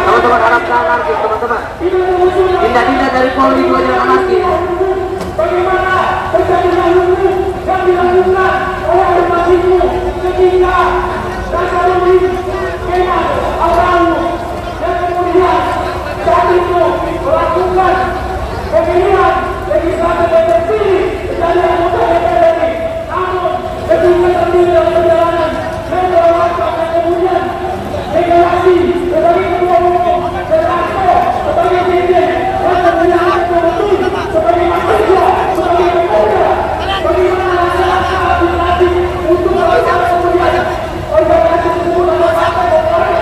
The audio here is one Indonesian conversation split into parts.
Teman-teman harapkan anarkis, teman-teman. Tindak-tindak dari Polri itu adalah anarkis. Bagaimana terjadinya hukum yang dilakukan oleh ormasismu ketika Nasaruddin Kemal Al-Rawu dan kemudian saat itu melakukan pemilihan legislatif yang terpilih dari anggota DPR RI. Namun ketika terpilih dalam perjalanan membawa dan kemudian deklarasi sebagai ketua umum dan Hasto sebagai dirjen dan kemudian Hasto betul sebagai mahasiswa sebagai pemuda. Bagaimana masyarakat dilatih untuk melakukan kemudian organisasi tersebut adalah partai orang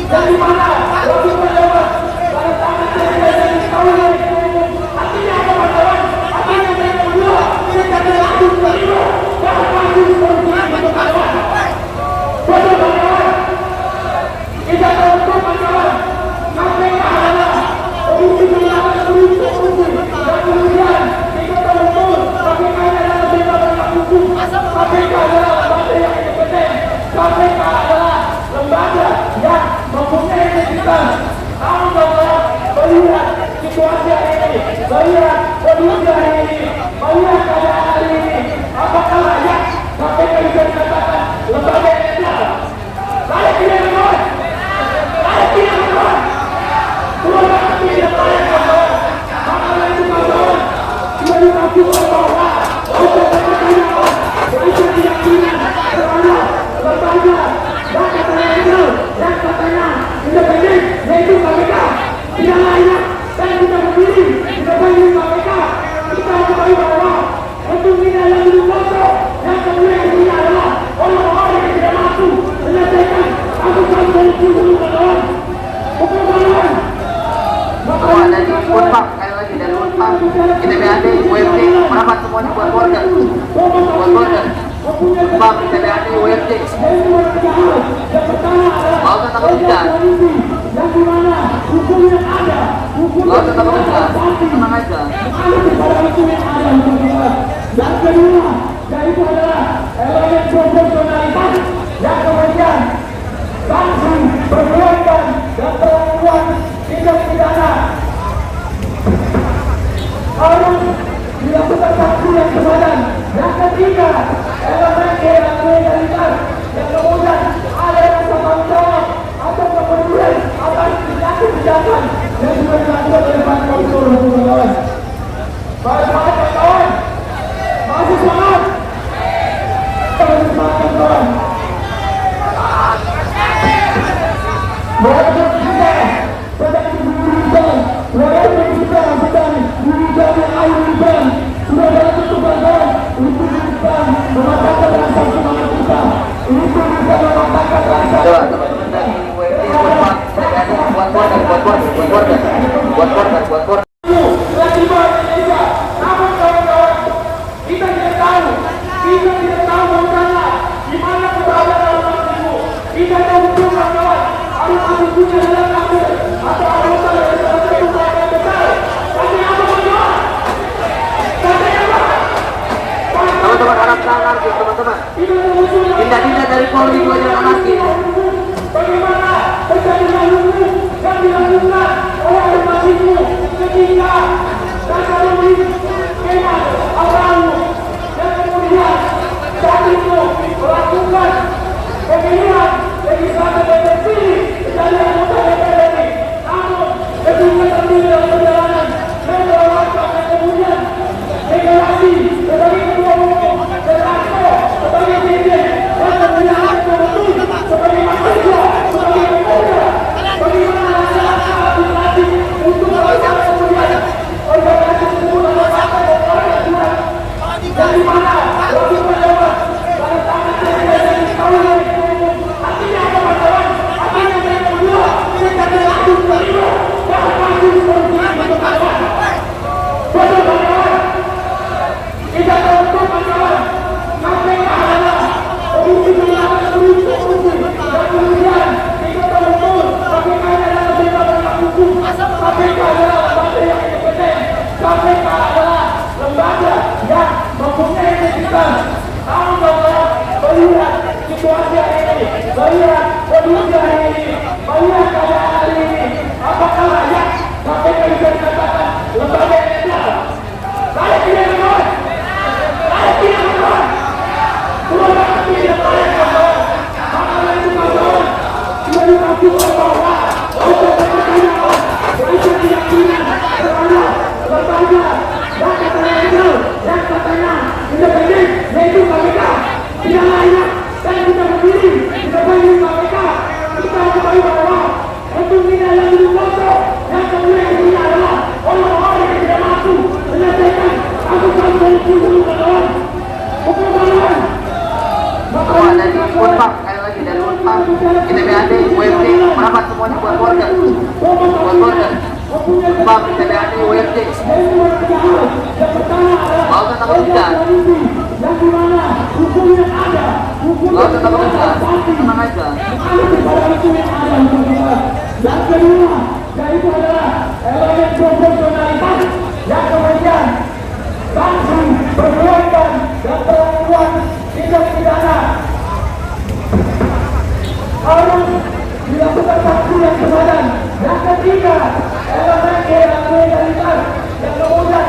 dan di mana waktu berjalan pada tangan presiden tahun 2000. Artinya apa kawan? Artinya mereka berdua mereka langsung terima dan langsung berhubungan kawan. Betul kawan. Kita tahu kawan. KPK adalah komisi pengawas untuk hukum dan kemudian kita tahu betul KPK adalah lembaga penegak hukum. KPK adalah lembaga yang independen. KPK adalah lembaga yang mempunyai integritas. Namun kawan, melihat situasi hari ini, melihat kondisi hari ini, melihat keadaan hari ini, apakah layak KPK bisa dikatakan lembaga yang netral? Layak tidak kawan? Layak tidak kawan? Keluarga kami tidak layak kawan. Maka itu kawan, sudah dilakukan bahwa untuk berkata kawan, itu tidak pilihan terhadap lembaga yang katanya itu, yang katanya independen, yaitu KPK. Tidak layak dan kita memilih independen KPK. Kita mengetahui bahwa untuk tidak yang dikontrol yang kemudian ini adalah orang-orang yang tidak mampu menyelesaikan kasus-kasus korupsi sebelum kawan. Bukan kawan. Semua dari Unpad, sekali lagi dari Unpad, ITBAD, UMD, merapat semuanya buat warga. Buat warga. Unpad, ITBAD, UMD. Mau tetap berjalan. Mau tetap berjalan. Tenang aja. Yang kedua, yaitu adalah elemen proporsionalitas yang kemudian langsung berkaitan dan perlakuan tindak pidana harus dilakukan sanksi yang sepadan. Yang ketiga, elemen legalitas yang kemudian ada rasa tanggung jawab atau kepedulian atas perilaku kejahatan yang sudah dilakukan oleh para koruptor. Baik kawan, masih semangat, masih semangat kawan. Walaupun kita sedang diberikan, walaupun kita sedang diberikan air hujan, sudah dalam bentuk bantuan untuk kita mematahkan rasa semangat kita, untuk bisa mematahkan rasa. Teman-teman dari UMD, Unpad, ITBAD, buat warga, buat warga, buat warga, buat warga, buat warga. Indonesia, namun kawan-kawan, kita tidak tahu bagaimana di mana keberadaan orang itu. Kita tahu betul kawan-kawan, harus punya dalam kasus atau anggota dari salah satu keluarga besar. Tapi apa kawan? Tapi apa? Teman-teman harapkan anarkis, teman-teman. Tindak-tindak dari Polri itu adalah anarkis. Bagaimana terjadinya hukum yang dilakukan oleh ormasismu ketika Nasaruddin Kemal Al-Rawu dan kemudian saat itu melakukan pemilihan legislatif yang terpilih dari anggota DPR RI. Namun ketika terpilih dalam perjalanan membawa dan kemudian deklarasi sebagai ketua umum dan Hasto sebagai dirjen dan kemudian Hasto betul sebagai mahasiswa sebagai pemuda. Bagaimana masyarakat dilatih untuk melakukan kemudian organisasi tersebut adalah partai orang dan di mana waktu berjalan pada tangan presiden tahun 2000. Artinya apa kawan? Artinya mereka berdua mereka langsung terima dan langsung berhubungan kawan. Betul kawan. Kita tahu betul kawan. KPK adalah komisi pengawas untuk hukum dan kemudian kita tahu betul KPK adalah lembaga penegak hukum. KPK adalah lembaga yang independen. KPK adalah lembaga yang tidak kawan. Keluarga kami tidak boleh kawan. Maka itu kawan. Sudah dipastikan bahwa untuk berkata kawan. Kita tidak ingin berada, berbangga. Dan katanya itu, yang katanya independen, yaitu KPK. Tidak layak dan kita berdiri di depan KPK. Kita kembali bahwa untuk tidak yang dikoso, yang kemudian ini adalah orang-orang yang tidak mampu menyelesaikan kasus-kasus dari dulu kawan. Bukan kawan. Semua dari Unpad, sekali lagi dari Unpad, kita BAD, UMD, merapat semuanya buat warga. Buat warga. Unpad, kita BAD, UMD. Mau tetap kerja. Yang dimana hukumnya ada, Mau tetap kerja. Tenang aja. Yang kedua, yaitu adalah elemen proporsionalitas yang kemudian sanksi perbuatan dan perlakuan tindak pidana harus dilakukan sanksi yang sepadan. Yang ketiga, elemen legalitas yang kemudian